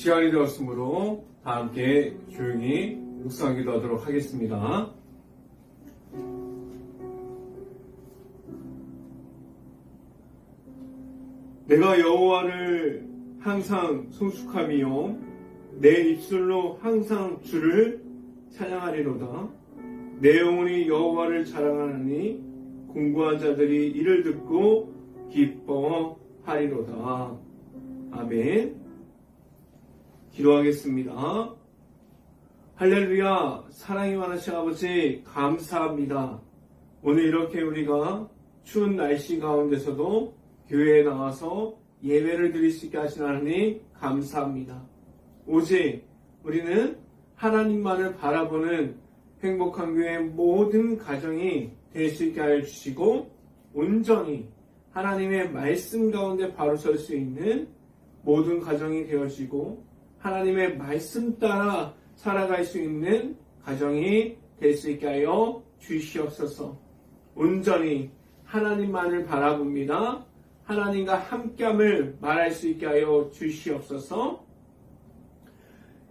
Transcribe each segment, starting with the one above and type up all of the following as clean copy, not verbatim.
시간이 되었으므로 다 함께 조용히 묵상하기도 하도록 하겠습니다. 내가 여호와를 항상 성숙하며 내 입술로 항상 주를 찬양하리로다. 내 영혼이 여호와를 자랑하느니 공고한 자들이 이를 듣고 기뻐하리로다. 아멘. 기도하겠습니다. 할렐루야. 사랑이 많으신 아버지 감사합니다. 오늘 이렇게 우리가 추운 날씨 가운데서도 교회에 나와서 예배를 드릴 수 있게 하신 하나님 감사합니다. 오직 우리는 하나님만을 바라보는 행복한 교회 모든 가정이 될 수 있게 하여 주시고 온전히 하나님의 말씀 가운데 바로 설 수 있는 모든 가정이 되어지고 하나님의 말씀 따라 살아갈 수 있는 가정이 될 수 있게 하여 주시옵소서. 온전히 하나님만을 바라봅니다. 하나님과 함께함을 말할 수 있게 하여 주시옵소서.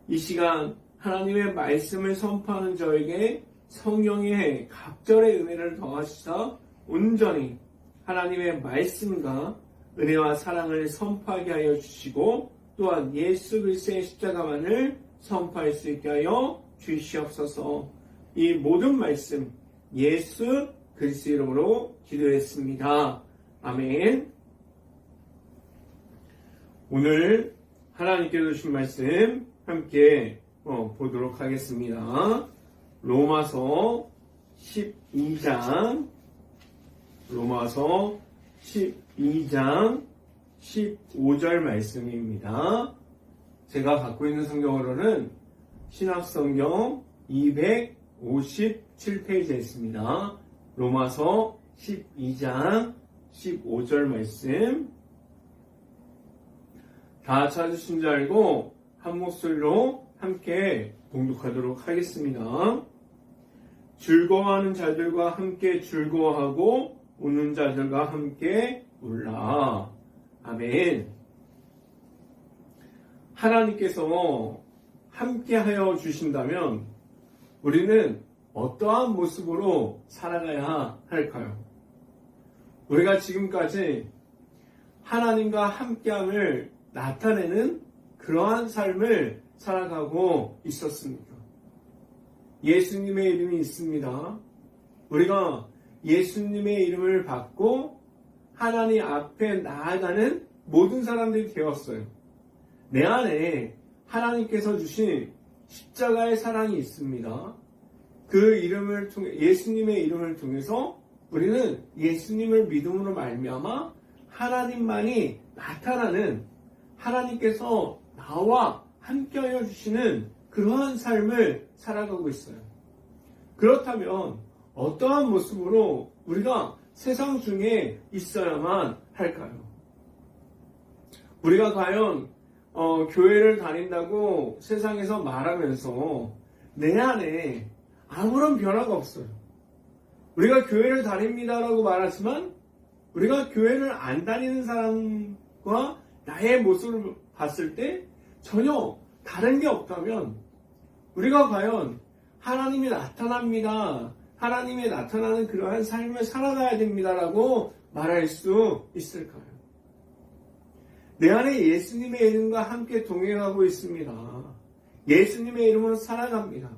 이 시간 하나님의 말씀을 선포하는 저에게 성령의 각절의 은혜를 더하시사 온전히 하나님의 말씀과 은혜와 사랑을 선포하게 하여 주시고 또한 예수 그리스도의 십자가만을 선포할 수 있게 하여 주시옵소서. 이 모든 말씀 예수 그리스도 이름으로 기도했습니다. 아멘. 오늘 하나님께서 주신 말씀 함께 보도록 하겠습니다. 로마서 12장 15절 말씀입니다. 제가 갖고 있는 성경으로는 신약성경 257페이지에 있습니다. 로마서 12장 15절 말씀 다 찾으신 줄 알고 한 목소리로 함께 봉독하도록 하겠습니다. 즐거워하는 자들과 함께 즐거워하고 우는 자들과 함께 울라. 아멘. 하나님께서 함께하여 주신다면 우리는 어떠한 모습으로 살아가야 할까요? 우리가 지금까지 하나님과 함께함을 나타내는 그러한 삶을 살아가고 있었습니까? 예수님의 이름이 있습니다. 우리가 예수님의 이름을 받고 하나님 앞에 나아가는 모든 사람들이 되었어요. 내 안에 하나님께서 주신 십자가의 사랑이 있습니다. 그 이름을 통해 예수님의 이름을 통해서 우리는 예수님을 믿음으로 말미암아 하나님만이 나타나는 하나님께서 나와 함께하여 주시는 그러한 삶을 살아가고 있어요. 그렇다면 어떠한 모습으로 우리가 세상 중에 있어야만 할까요? 우리가 과연 교회를 다닌다고 세상에서 말하면서 내 안에 아무런 변화가 없어요. 우리가 교회를 다닙니다라고 말하지만 우리가 교회를 안 다니는 사람과 나의 모습을 봤을 때 전혀 다른 게 없다면 우리가 과연 하나님이 나타납니다. 하나님이 나타나는 그러한 삶을 살아가야 됩니다라고 말할 수 있을까요? 내 안에 예수님의 이름과 함께 동행하고 있습니다. 예수님의 이름으로 살아갑니다.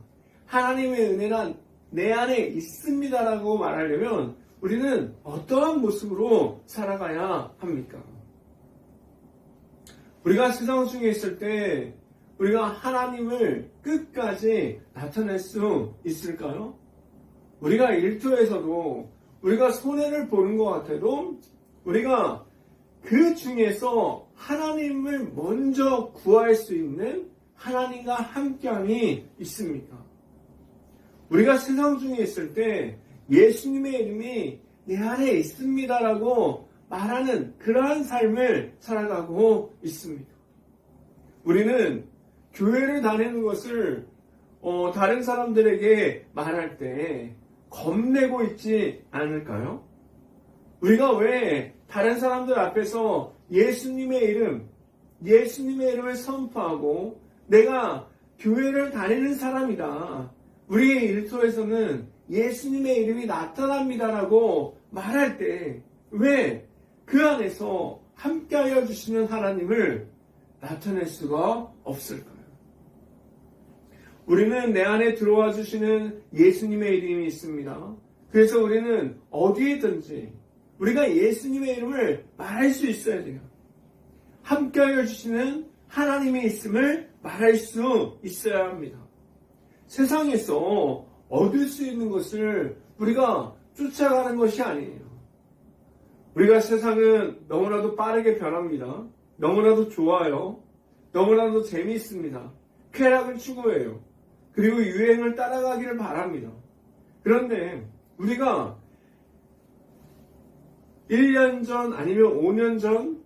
하나님의 은혜가 내 안에 있습니다라고 말하려면 우리는 어떠한 모습으로 살아가야 합니까? 우리가 세상 중에 있을 때 우리가 하나님을 끝까지 나타낼 수 있을까요? 우리가 일터에서도 우리가 손해를 보는 것 같아도 우리가 그 중에서 하나님을 먼저 구할 수 있는 하나님과 함께함이 있습니까? 우리가 세상 중에 있을 때 예수님의 이름이 내 안에 있습니다라고 말하는 그러한 삶을 살아가고 있습니다. 우리는 교회를 다니는 것을 다른 사람들에게 말할 때 겁내고 있지 않을까요? 우리가 왜 다른 사람들 앞에서 예수님의 이름, 예수님의 이름을 선포하고 내가 교회를 다니는 사람이다. 우리의 일터에서는 예수님의 이름이 나타납니다라고 말할 때 왜 그 안에서 함께하여 주시는 하나님을 나타낼 수가 없을까요? 우리는 내 안에 들어와 주시는 예수님의 이름이 있습니다. 그래서 우리는 어디에든지 우리가 예수님의 이름을 말할 수 있어야 돼요. 함께하여 주시는 하나님의 있음을 말할 수 있어야 합니다. 세상에서 얻을 수 있는 것을 우리가 쫓아가는 것이 아니에요. 우리가 세상은 너무나도 빠르게 변합니다. 너무나도 좋아요. 너무나도 재미있습니다. 쾌락을 추구해요. 그리고 유행을 따라가기를 바랍니다. 그런데 우리가 1년 전 아니면 5년 전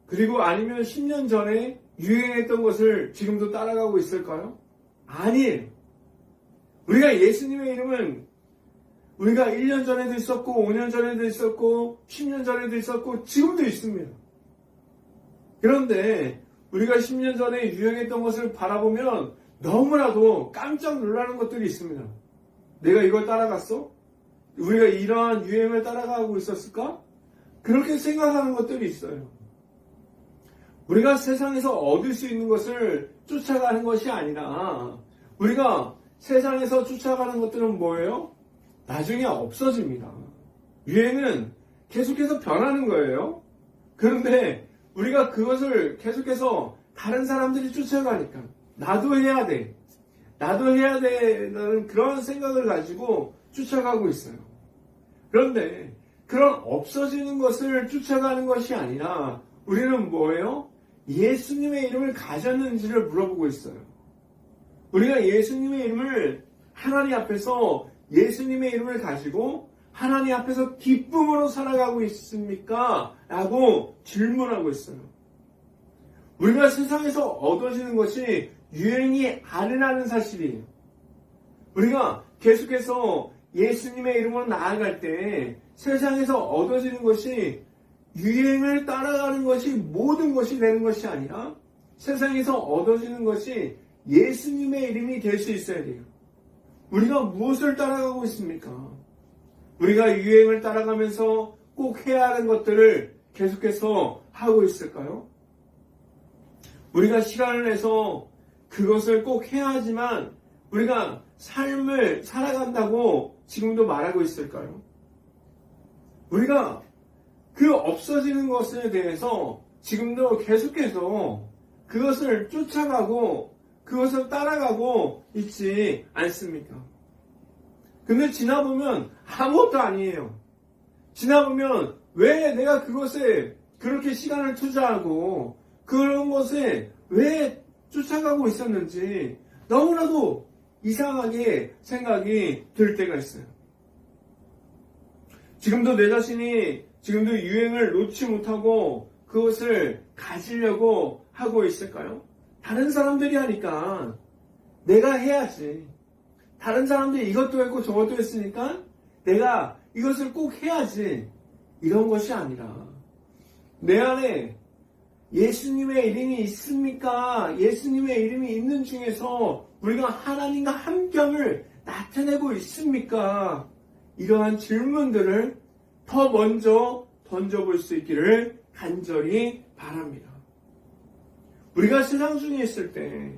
그리고 아니면 10년 전에 유행했던 것을 지금도 따라가고 있을까요? 아니에요. 우리가 예수님의 이름은 우리가 1년 전에도 있었고 5년 전에도 있었고 10년 전에도 있었고 지금도 있습니다. 그런데 우리가 10년 전에 유행했던 것을 바라보면 너무나도 깜짝 놀라는 것들이 있습니다. 내가 이걸 따라갔어? 우리가 이러한 유행을 따라가고 있었을까? 그렇게 생각하는 것들이 있어요. 우리가 세상에서 얻을 수 있는 것을 쫓아가는 것이 아니라 우리가 세상에서 쫓아가는 것들은 뭐예요? 나중에 없어집니다. 유행은 계속해서 변하는 거예요. 그런데 우리가 그것을 계속해서 다른 사람들이 쫓아가니까 나도 해야 돼. 나도 해야 돼라는 그런 생각을 가지고 쫓아가고 있어요. 그런데 그런 없어지는 것을 쫓아가는 것이 아니라 우리는 뭐예요? 예수님의 이름을 가졌는지를 물어보고 있어요. 우리가 예수님의 이름을 하나님 앞에서 예수님의 이름을 가지고 하나님 앞에서 기쁨으로 살아가고 있습니까? 라고 질문하고 있어요. 우리가 세상에서 얻어지는 것이 유행이 아니라는 사실이에요. 우리가 계속해서 예수님의 이름으로 나아갈 때 세상에서 얻어지는 것이 유행을 따라가는 것이 모든 것이 되는 것이 아니라 세상에서 얻어지는 것이 예수님의 이름이 될 수 있어야 돼요. 우리가 무엇을 따라가고 있습니까? 우리가 유행을 따라가면서 꼭 해야 하는 것들을 계속해서 하고 있을까요? 우리가 시간을 내서 그것을 꼭 해야 하지만 우리가 삶을 살아간다고 지금도 말하고 있을까요? 우리가 그 없어지는 것에 대해서 지금도 계속해서 그것을 쫓아가고 그것을 따라가고 있지 않습니까? 근데 지나보면 아무것도 아니에요. 지나보면 왜 내가 그것에 그렇게 시간을 투자하고 그런 것에 왜 쫓아가고 있었는지 너무나도 이상하게 생각이 들 때가 있어요. 지금도 내 자신이 지금도 유행을 놓지 못하고 그것을 가지려고 하고 있을까요? 다른 사람들이 하니까 내가 해야지. 다른 사람들이 이것도 했고 저것도 했으니까 내가 이것을 꼭 해야지. 이런 것이 아니라 내 안에 예수님의 이름이 있습니까? 예수님의 이름이 있는 중에서 우리가 하나님과 함께함을 나타내고 있습니까? 이러한 질문들을 더 먼저 던져볼 수 있기를 간절히 바랍니다. 우리가 세상 중에 있을 때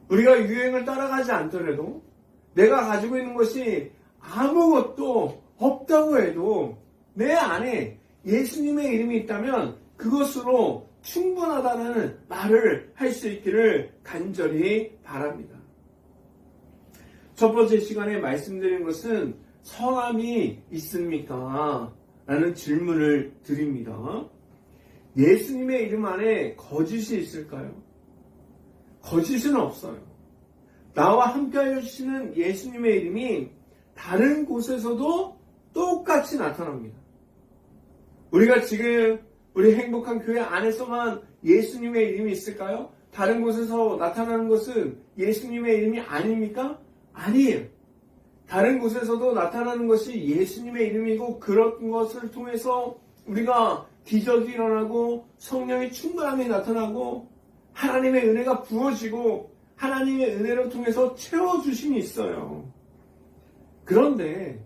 우리가 유행을 따라가지 않더라도 내가 가지고 있는 것이 아무것도 없다고 해도 내 안에 예수님의 이름이 있다면 그것으로 충분하다는 말을 할 수 있기를 간절히 바랍니다. 첫 번째 시간에 말씀드린 것은 성함이 있습니까? 라는 질문을 드립니다. 예수님의 이름 안에 거짓이 있을까요? 거짓은 없어요. 나와 함께하여 주시는 예수님의 이름이 다른 곳에서도 똑같이 나타납니다. 우리가 지금 우리 행복한 교회 안에서만 예수님의 이름이 있을까요? 다른 곳에서 나타나는 것은 예수님의 이름이 아닙니까? 아니에요. 다른 곳에서도 나타나는 것이 예수님의 이름이고 그런 것을 통해서 우리가 기적이 일어나고 성령의 충만함이 나타나고 하나님의 은혜가 부어지고 하나님의 은혜를 통해서 채워주심이 있어요. 그런데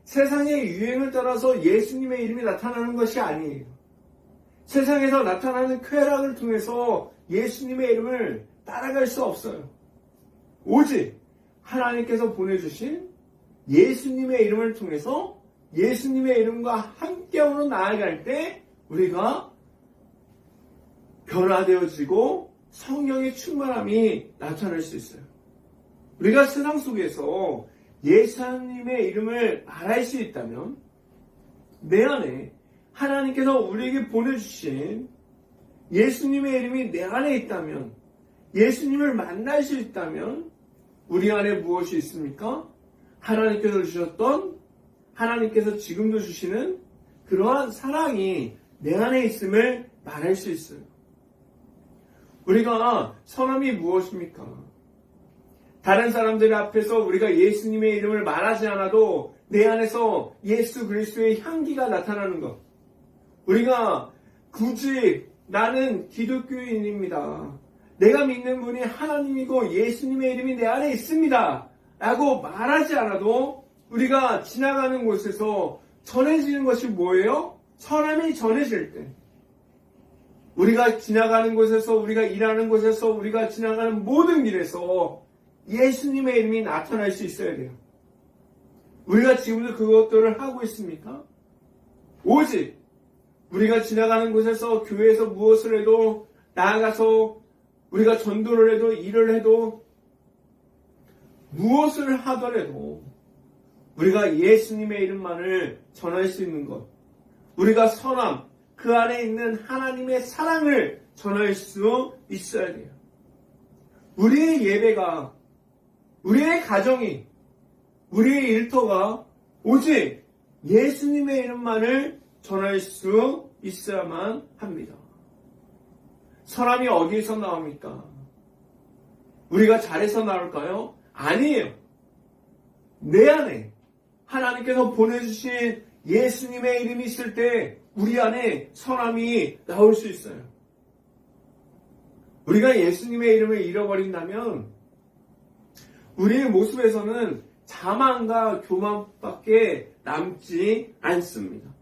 세상의 유행을 따라서 예수님의 이름이 나타나는 것이 아니에요. 세상에서 나타나는 쾌락을 통해서 예수님의 이름을 따라갈 수 없어요. 오직 하나님께서 보내주신 예수님의 이름을 통해서 예수님의 이름과 함께으로 나아갈 때 우리가 변화되어지고 성령의 충만함이 나타날 수 있어요. 우리가 세상 속에서 예수님의 이름을 말할 수 있다면 내 안에 하나님께서 우리에게 보내주신 예수님의 이름이 내 안에 있다면 예수님을 만날 수 있다면 우리 안에 무엇이 있습니까? 하나님께서 주셨던 하나님께서 지금도 주시는 그러한 사랑이 내 안에 있음을 말할 수 있어요. 우리가 선함이 무엇입니까? 다른 사람들 앞에서 우리가 예수님의 이름을 말하지 않아도 내 안에서 예수 그리스도의 향기가 나타나는 것. 우리가 굳이 나는 기독교인입니다. 내가 믿는 분이 하나님이고 예수님의 이름이 내 안에 있습니다. 라고 말하지 않아도 우리가 지나가는 곳에서 전해지는 것이 뭐예요? 선함이 전해질 때. 우리가 지나가는 곳에서, 우리가 일하는 곳에서, 우리가 지나가는 모든 길에서 예수님의 이름이 나타날 수 있어야 돼요. 우리가 지금도 그것들을 하고 있습니까? 오직 우리가 지나가는 곳에서 교회에서 무엇을 해도 나아가서 우리가 전도를 해도 일을 해도 무엇을 하더라도 우리가 예수님의 이름만을 전할 수 있는 것. 우리가 선함, 그 안에 있는 하나님의 사랑을 전할 수 있어야 돼요. 우리의 예배가, 우리의 가정이, 우리의 일터가 오직 예수님의 이름만을 전할 수 있어야만 합니다. 선함이 어디에서 나옵니까? 우리가 잘해서 나올까요? 아니에요. 내 안에 하나님께서 보내주신 예수님의 이름이 있을 때 우리 안에 선함이 나올 수 있어요. 우리가 예수님의 이름을 잃어버린다면 우리의 모습에서는 자만과 교만밖에 남지 않습니다.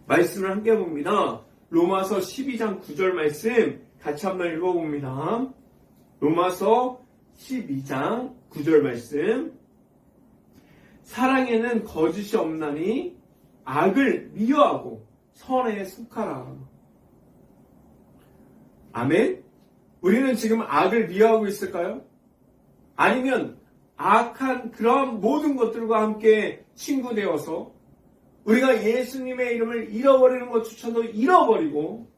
말씀을 함께 봅니다. 로마서 12장 9절 말씀 같이 한번 읽어봅니다. 로마서 12장 9절 말씀. 사랑에는 거짓이 없나니 악을 미워하고 선에 속하라. 아멘? 우리는 지금 악을 미워하고 있을까요? 아니면 악한 그런 모든 것들과 함께 친구되어서 우리가 예수님의 이름을 잃어버리는 것조차도 잃어버리고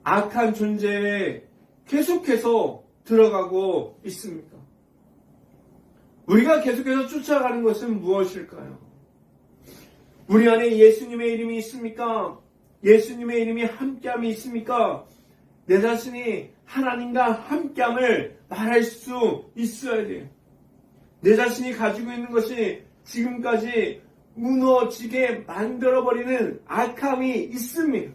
악한 존재에 계속해서 들어가고 있습니까? 우리가 계속해서 쫓아가는 것은 무엇일까요? 우리 안에 예수님의 이름이 있습니까? 예수님의 이름이 함께함이 있습니까? 내 자신이 하나님과 함께함을 말할 수 있어야 돼요. 내 자신이 가지고 있는 것이 지금까지 무너지게 만들어버리는 악함이 있습니다.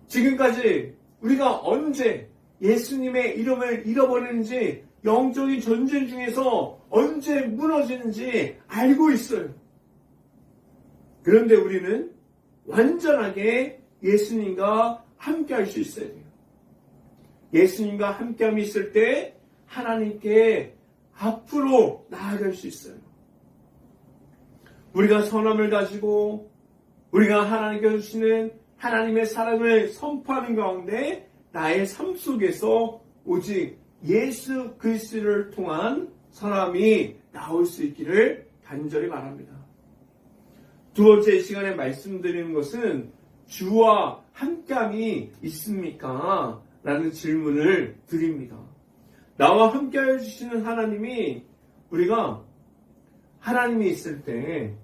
지금까지 우리가 언제 예수님의 이름을 잃어버리는지 영적인 전쟁 중에서 언제 무너지는지 알고 있어요. 그런데 우리는 완전하게 예수님과 함께 할 수 있어야 돼요. 예수님과 함께함이 있을 때 하나님께 앞으로 나아갈 수 있어요. 우리가 선함을 가지고 우리가 하나님께 주시는 하나님의 사랑을 선포하는 가운데 나의 삶 속에서 오직 예수 그리스도를 통한 선함이 나올 수 있기를 간절히 바랍니다. 두 번째 시간에 말씀드리는 것은 주와 함께함이 있습니까? 라는 질문을 드립니다. 나와 함께해 주시는 하나님이 우리가 하나님이 있을 때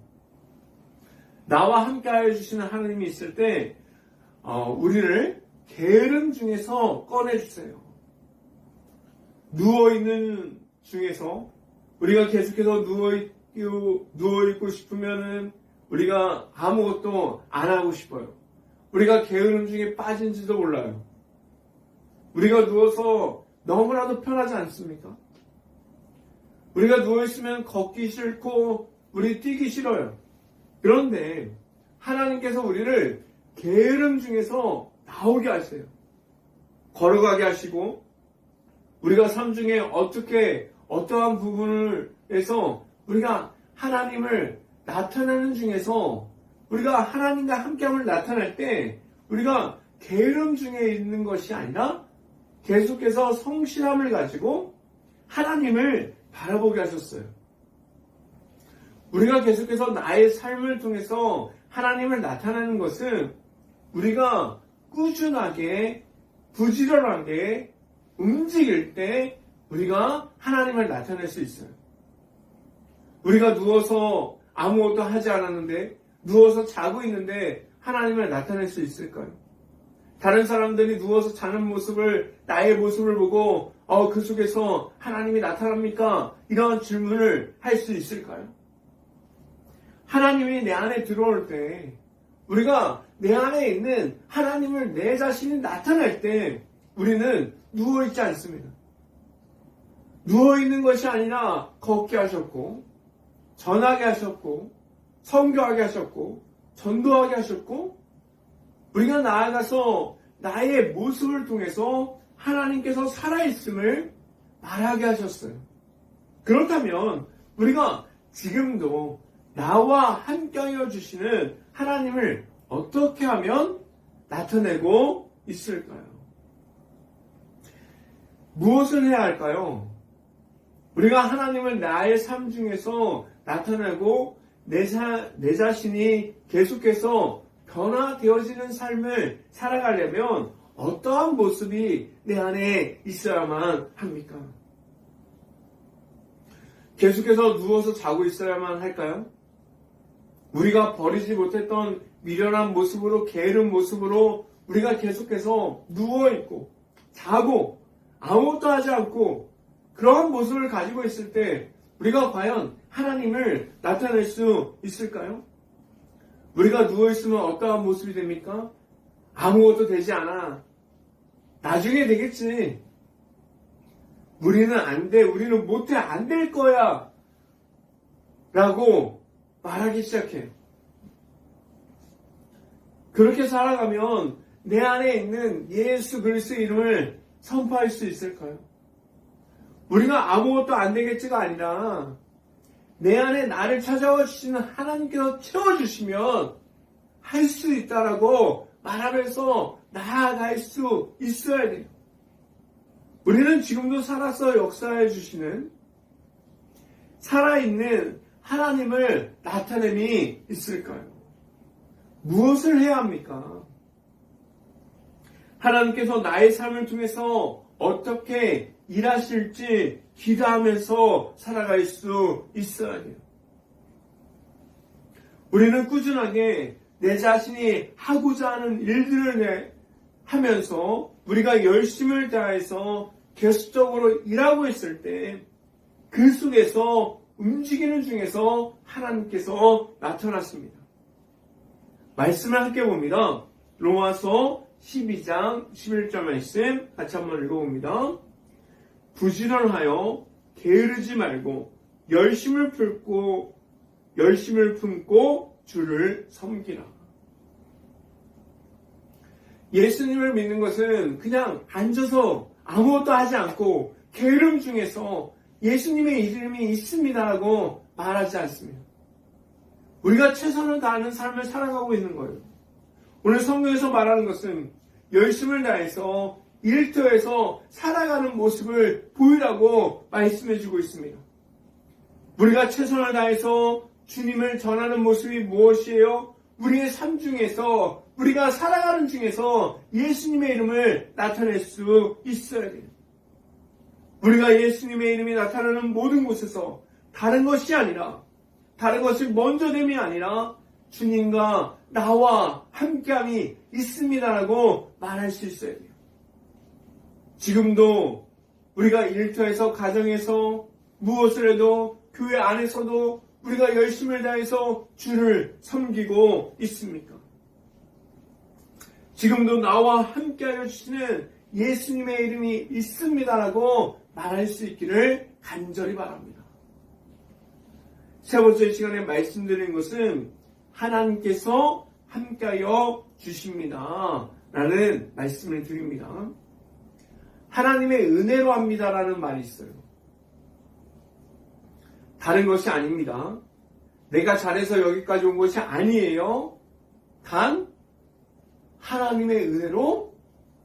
나와 함께해 주시는 하나님이 있을 때 우리를 게으름 중에서 꺼내주세요. 누워있는 중에서 우리가 계속해서 누워있고 싶으면은 우리가 아무것도 안 하고 싶어요. 우리가 게으름 중에 빠진지도 몰라요. 우리가 누워서 너무나도 편하지 않습니까? 우리가 누워있으면 걷기 싫고 우리 뛰기 싫어요. 그런데 하나님께서 우리를 게으름 중에서 나오게 하세요. 걸어가게 하시고 우리가 삶 중에 어떠한 부분에서 우리가 하나님을 나타내는 중에서 우리가 하나님과 함께함을 나타낼 때 우리가 게으름 중에 있는 것이 아니라 계속해서 성실함을 가지고 하나님을 바라보게 하셨어요. 우리가 계속해서 나의 삶을 통해서 하나님을 나타내는 것은 우리가 꾸준하게 부지런하게 움직일 때 우리가 하나님을 나타낼 수 있어요. 우리가 누워서 아무것도 하지 않았는데 누워서 자고 있는데 하나님을 나타낼 수 있을까요? 다른 사람들이 누워서 자는 모습을 나의 모습을 보고 그 속에서 하나님이 나타납니까? 이런 질문을 할 수 있을까요? 하나님이 내 안에 들어올 때 우리가 내 안에 있는 하나님을 내 자신이 나타낼 때 우리는 누워있지 않습니다. 누워있는 것이 아니라 걷게 하셨고 전하게 하셨고 선교하게 하셨고 전도하게 하셨고 우리가 나아가서 나의 모습을 통해서 하나님께서 살아있음을 말하게 하셨어요. 그렇다면 우리가 지금도 나와 함께하여 주시는 하나님을 어떻게 하면 나타내고 있을까요? 무엇을 해야 할까요? 우리가 하나님을 나의 삶 중에서 나타내고 내 자신이 계속해서 변화되어지는 삶을 살아가려면 어떠한 모습이 내 안에 있어야만 합니까? 계속해서 누워서 자고 있어야만 할까요? 우리가 버리지 못했던 미련한 모습으로 게으른 모습으로 우리가 계속해서 누워있고 자고 아무것도 하지 않고 그러한 모습을 가지고 있을 때 우리가 과연 하나님을 나타낼 수 있을까요? 우리가 누워있으면 어떠한 모습이 됩니까? 아무것도 되지 않아. 나중에 되겠지. 우리는 안 돼. 우리는 못해. 안 될 거야. 라고 말하기 시작해요. 그렇게 살아가면 내 안에 있는 예수 그리스도의 이름을 선포할 수 있을까요? 우리가 아무것도 안 되겠지가 아니라 내 안에 나를 찾아와 주시는 하나님께서 채워주시면 할 수 있다라고 말하면서 나아갈 수 있어야 돼요. 우리는 지금도 살아서 역사해 주시는 살아있는 하나님을 나타냄이 있을까요? 무엇을 해야 합니까? 하나님께서 나의 삶을 통해서 어떻게 일하실지 기도하면서 살아갈 수 있어야 돼요. 우리는 꾸준하게 내 자신이 하고자 하는 일들을 하면서 우리가 열심을 다해서 계속적으로 일하고 있을 때 그 속에서 움직이는 중에서 하나님께서 나타나십니다. 말씀을 함께 봅니다. 로마서 12장 11절 말씀 같이 한번 읽어봅니다. 부지런하여 게으르지 말고 열심을 품고 주를 섬기라. 예수님을 믿는 것은 그냥 앉아서 아무것도 하지 않고 게으름 중에서 예수님의 이름이 있습니다라고 말하지 않습니다. 우리가 최선을 다하는 삶을 살아가고 있는 거예요. 오늘 성경에서 말하는 것은 열심을 다해서 일터에서 살아가는 모습을 보이라고 말씀해주고 있습니다. 우리가 최선을 다해서 주님을 전하는 모습이 무엇이에요? 우리의 삶 중에서 우리가 살아가는 중에서 예수님의 이름을 나타낼 수 있어야 돼요. 우리가 예수님의 이름이 나타나는 모든 곳에서 다른 것이 아니라 다른 것이 먼저됨이 아니라 주님과 나와 함께함이 있습니다라고 말할 수 있어야 돼요. 지금도 우리가 일터에서 가정에서 무엇을 해도 교회 안에서도 우리가 열심을 다해서 주를 섬기고 있습니까? 지금도 나와 함께하여 주시는 예수님의 이름이 있습니다라고 말할 수 있기를 간절히 바랍니다. 세 번째 시간에 말씀드린 것은 하나님께서 함께하여 주십니다 라는 말씀을 드립니다. 하나님의 은혜로 합니다라는 말이 있어요. 다른 것이 아닙니다. 내가 잘해서 여기까지 온 것이 아니에요. 단 하나님의 은혜로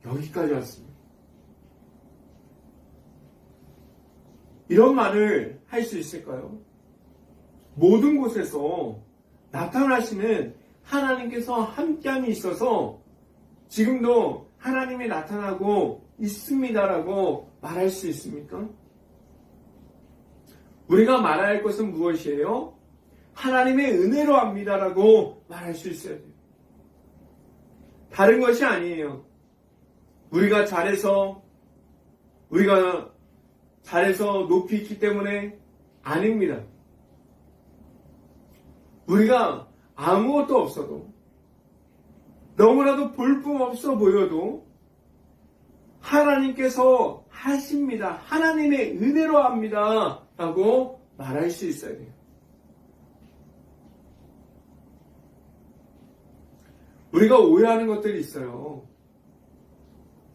여기까지 왔습니다. 이런 말을 할 수 있을까요? 모든 곳에서 나타나시는 하나님께서 함께함이 있어서 지금도 하나님이 나타나고 있습니다라고 말할 수 있습니까? 우리가 말해야 할 것은 무엇이에요? 하나님의 은혜로 합니다라고 말할 수 있어야 돼요. 다른 것이 아니에요. 우리가 잘해서 높이 있기 때문에 아닙니다. 우리가 아무것도 없어도 너무나도 볼품없어 보여도 하나님께서 하십니다. 하나님의 은혜로 합니다. 라고 말할 수 있어야 돼요. 우리가 오해하는 것들이 있어요.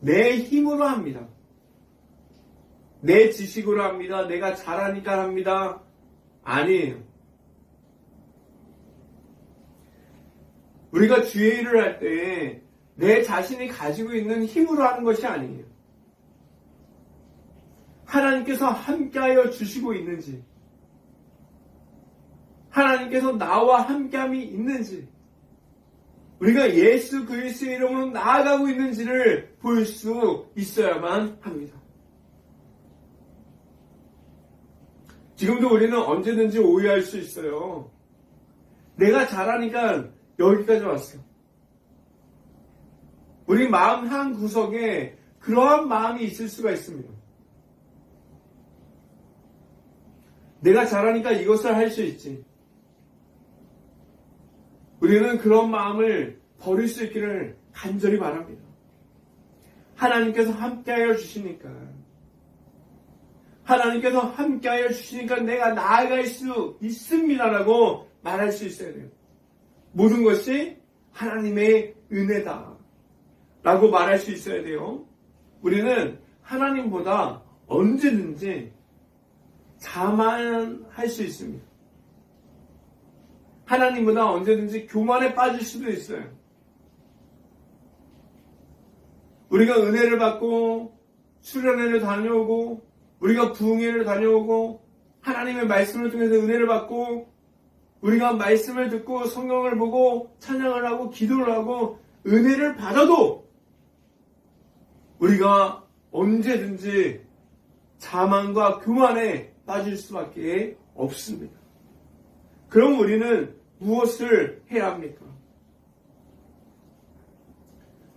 내 힘으로 합니다. 내 지식으로 합니다. 내가 잘하니까 합니다. 아니에요. 우리가 주의 일을 할 때 내 자신이 가지고 있는 힘으로 하는 것이 아니에요. 하나님께서 함께하여 주시고 있는지, 하나님께서 나와 함께함이 있는지, 우리가 예수 그리스도의 이름으로 나아가고 있는지를 볼 수 있어야만 합니다. 지금도 우리는 언제든지 오해할 수 있어요. 내가 잘하니까 여기까지 왔어. 우리 마음 한 구석에 그러한 마음이 있을 수가 있습니다. 내가 잘하니까 이것을 할 수 있지. 우리는 그런 마음을 버릴 수 있기를 간절히 바랍니다. 하나님께서 함께하여 주시니까, 하나님께서 함께하여 주시니까 내가 나아갈 수 있습니다라고 말할 수 있어야 돼요. 모든 것이 하나님의 은혜다 라고 말할 수 있어야 돼요. 우리는 하나님보다 언제든지 자만할 수 있습니다. 하나님보다 언제든지 교만에 빠질 수도 있어요. 우리가 은혜를 받고 수련회를 다녀오고 우리가 부흥회를 다녀오고 하나님의 말씀을 통해서 은혜를 받고 우리가 말씀을 듣고 성경을 보고 찬양을 하고 기도를 하고 은혜를 받아도 우리가 언제든지 자만과 교만에 빠질 수밖에 없습니다. 그럼 우리는 무엇을 해야 합니까?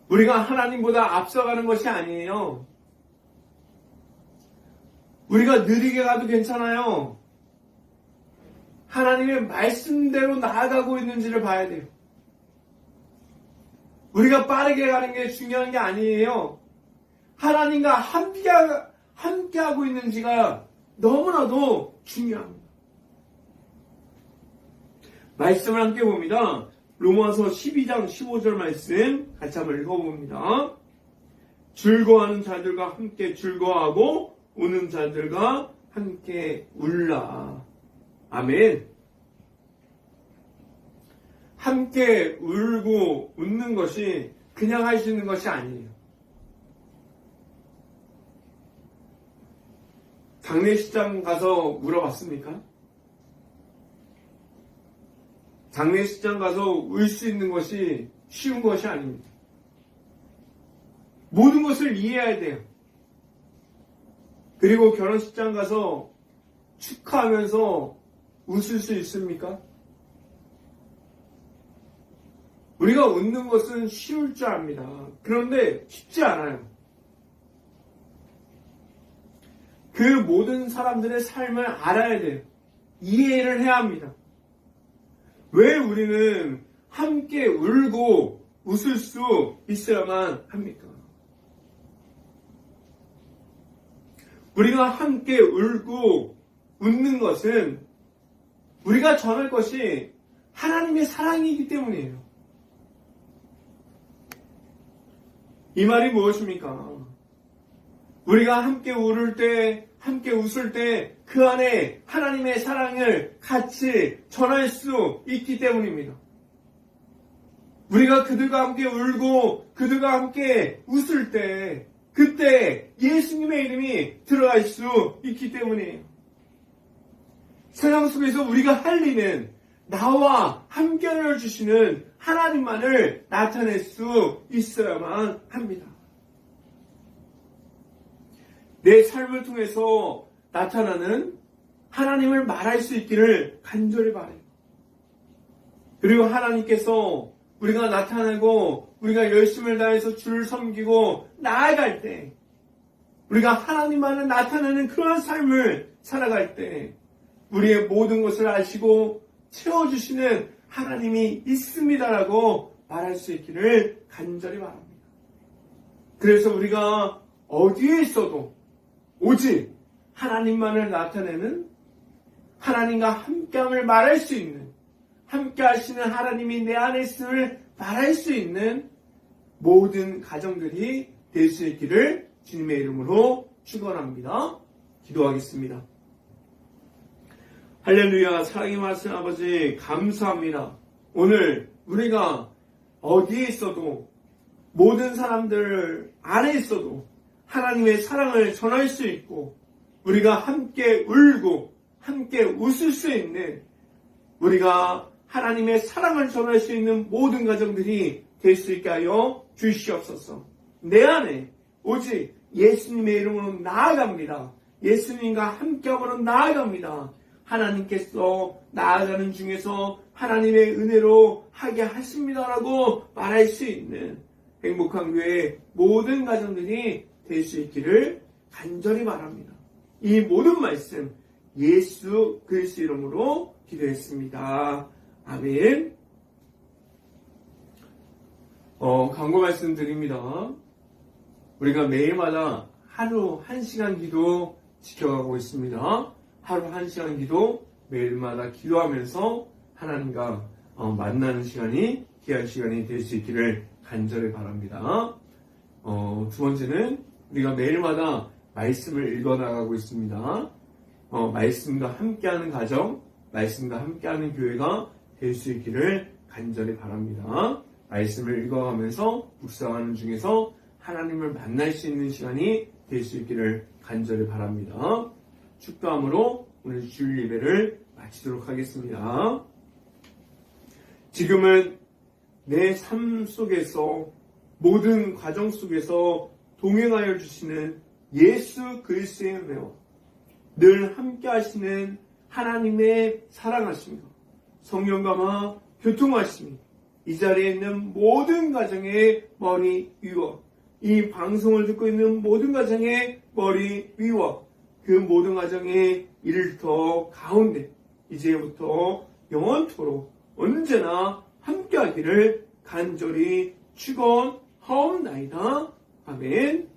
우리가 하나님보다 앞서가는 것이 아니에요. 우리가 느리게 가도 괜찮아요. 하나님의 말씀대로 나아가고 있는지를 봐야 돼요. 우리가 빠르게 가는 게 중요한 게 아니에요. 하나님과 함께하고 있는지가 너무나도 중요합니다. 말씀을 함께 봅니다. 로마서 12장 15절 말씀 같이 한번 읽어봅니다. 즐거워하는 자들과 함께 즐거워하고 우는 자들과 함께 울라. 아멘. 함께 울고 웃는 것이 그냥 할 수 있는 것이 아니에요. 장례식장 가서 물어봤습니까? 장례식장 가서 울 수 있는 것이 쉬운 것이 아닙니다. 모든 것을 이해해야 돼요. 그리고 결혼식장 가서 축하하면서 웃을 수 있습니까? 우리가 웃는 것은 쉬울 줄 압니다. 그런데 쉽지 않아요. 그 모든 사람들의 삶을 알아야 돼요. 이해를 해야 합니다. 왜 우리는 함께 울고 웃을 수 있어야만 합니까? 우리가 함께 울고 웃는 것은 우리가 전할 것이 하나님의 사랑이기 때문이에요. 이 말이 무엇입니까? 우리가 함께 울을 때, 함께 웃을 때 그 안에 하나님의 사랑을 같이 전할 수 있기 때문입니다. 우리가 그들과 함께 울고 그들과 함께 웃을 때 그때 예수님의 이름이 들어갈 수 있기 때문이에요. 세상 속에서 우리가 할 일은 나와 함께를 주시는 하나님만을 나타낼 수 있어야만 합니다. 내 삶을 통해서 나타나는 하나님을 말할 수 있기를 간절히 바라요. 그리고 하나님께서 우리가 나타내고 우리가 열심을 다해서 주를 섬기고 나아갈 때 우리가 하나님만을 나타내는 그런 삶을 살아갈 때 우리의 모든 것을 아시고 채워주시는 하나님이 있습니다라고 말할 수 있기를 간절히 바랍니다. 그래서 우리가 어디에 있어도 오직 하나님만을 나타내는 하나님과 함께함을 말할 수 있는 함께 하시는 하나님이 내 안에 있음을 말할 수 있는 모든 가정들이 될 수 있기를 주님의 이름으로 축원합니다. 기도하겠습니다. 할렐루야. 사랑의 말씀 아버지 감사합니다. 오늘 우리가 어디에 있어도 모든 사람들 안에 있어도 하나님의 사랑을 전할 수 있고 우리가 함께 울고 함께 웃을 수 있는 우리가 하나님의 사랑을 전할 수 있는 모든 가정들이 될 수 있게 하여 주시옵소서. 내 안에 오직 예수님의 이름으로 나아갑니다. 예수님과 함께함으로 나아갑니다. 하나님께서 나아가는 중에서 하나님의 은혜로 하게 하십니다라고 말할 수 있는 행복한 교회 모든 가정들이 될 수 있기를 간절히 바랍니다. 이 모든 말씀 예수 그리스도 이름으로 기도했습니다. 아멘. 광고 말씀 드립니다. 우리가 매일마다 하루 1시간 기도 지켜가고 있습니다. 하루 1시간 기도 매일마다 기도하면서 하나님과 만나는 시간이 귀한 시간이 될 수 있기를 간절히 바랍니다. 두 번째는 우리가 매일마다 말씀을 읽어나가고 있습니다. 말씀과 함께하는 가정, 말씀과 함께하는 교회가 될 수 있기를 간절히 바랍니다. 말씀을 읽어가면서 묵상하는 중에서 하나님을 만날 수 있는 시간이 될 수 있기를 간절히 바랍니다. 축도함으로 오늘 주일 예배를 마치도록 하겠습니다. 지금은 내 삶 속에서 모든 과정 속에서 동행하여 주시는 예수 그리스도의 은혜와 늘 함께 하시는 하나님의 사랑하심과 성령감화 교통하심이 이 자리에 있는 모든 가정의 머리 위와 이 방송을 듣고 있는 모든 가정의 머리 위와 그 모든 가정의 일터 가운데 이제부터 영원토록 언제나 함께하기를 간절히 축원하옵나이다. 아멘.